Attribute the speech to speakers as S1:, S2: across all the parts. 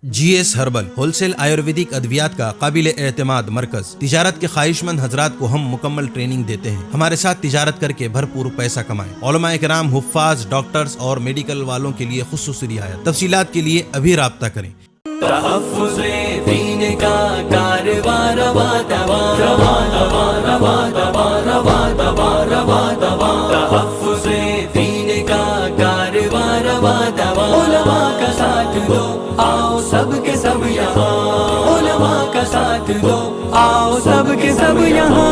S1: GS herbal wholesale Ayurvedic अद्वियात का काबिल एतमाद मरकज। तिजारत के ख्वाहिशमंद हजरात को हम मुकम्मल ट्रेनिंग देते हैं। हमारे साथ तिजारत करके भरपूर पैसा कमाएं। उलमाए किराम, हुफ्फाज, डॉक्टर्स और मेडिकल वालों के लिए खुसूसी रियायत। तफसीलात के लिए अभी राब्ता करें।
S2: आओ सबके सब यहाँ, उलमा का साथ दो, आओ सबके सब यहाँ।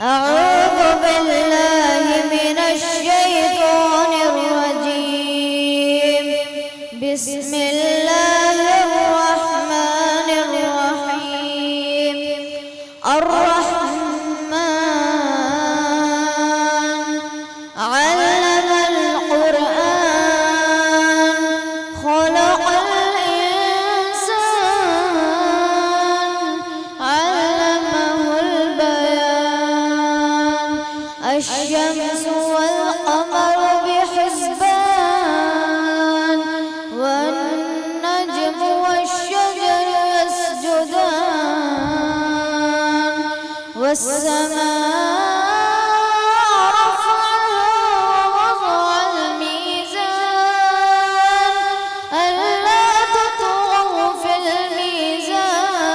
S3: अऊज़ु बिल्लाहि मिनश शैतानिर रजीम। बिस्मिल्लाहिर रहमानिर रहीम। अर्रहमान अल्लमल कुरआन खलक़ल इंसान अल्लमहुल बयान। अश-शम्सु वल क़मरु बिहिस्बान वन-नज्मु वश-शजरु यस्जुदान वस-समाअ रफ़अहा ववضع الميزان ألا تطغوا في الميزان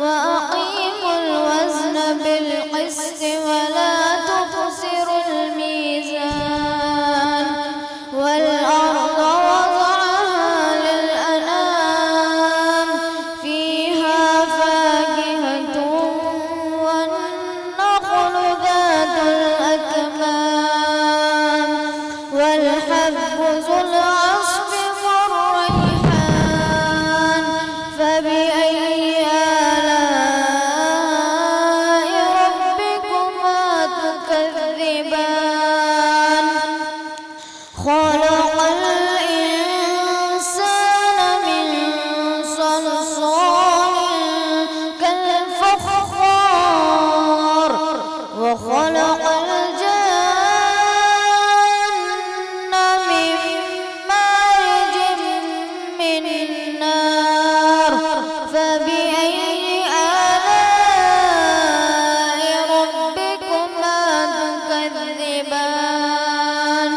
S3: وأقيموا الوزن بالقسط ولا تخسروا الميزان والأرض وضعها للأنام فيها فاكهة والنخل ذات الأكمام والحب ذو العصف والريحان فبأي آلاء ربكما تكذبان خلق الإنسان من صلصال كالفخار وخلق الجن من مارج من نار فبأي آلاء ربكما تكذبان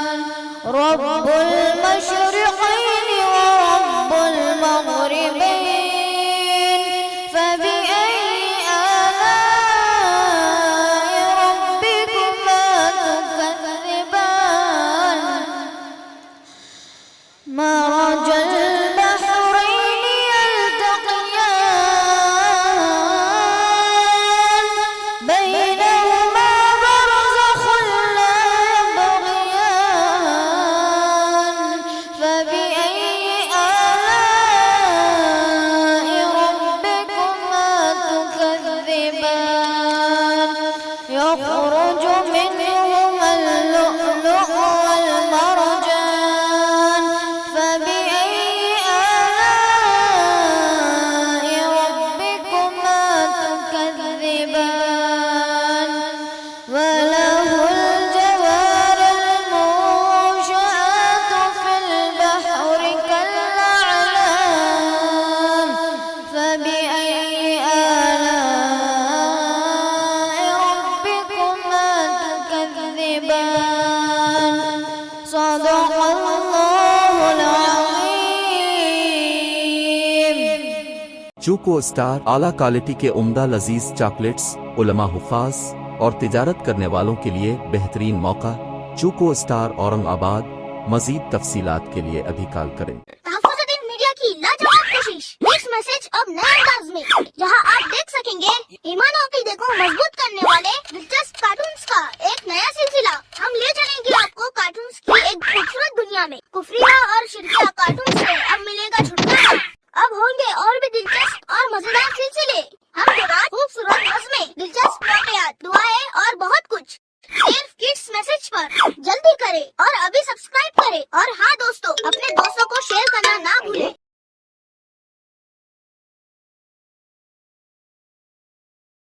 S3: رب المشرقين ورب المغربين فبأي آلاء ربكما تكذبان مرج البحرين يلتقيان بينهما برزخ لا يبغيان فبأي آلاء ربكما تكذبان يخرج منهما اللؤلؤ والمرجان فبأي آلاء ربكما تكذبان وله الجوار المنشآت في البحر كالأعلام فبأي آلاء ربكما تكذبان صدق الله العظيم।
S4: चूको स्टार आला क्वालिटी के उम्दा लजीज चॉकलेट्स उलमा हुफ़ाज और तिजारत करने वालों के लिए बेहतरीन मौका। चूको स्टार औरंगाबाद। मजीद तफसीलात के लिए अभी कॉल करें।
S5: तहफ़्फ़ुज़ुद्दीन मीडिया की लाजवाब कोशिश नेक्स्ट मैसेज अब नए अंदाज में, जहां आप देख सकेंगे ईमान और अक़ीदे को मजबूत करने वाले दिलचस्प कार्टून्स का एक नया सीरीज।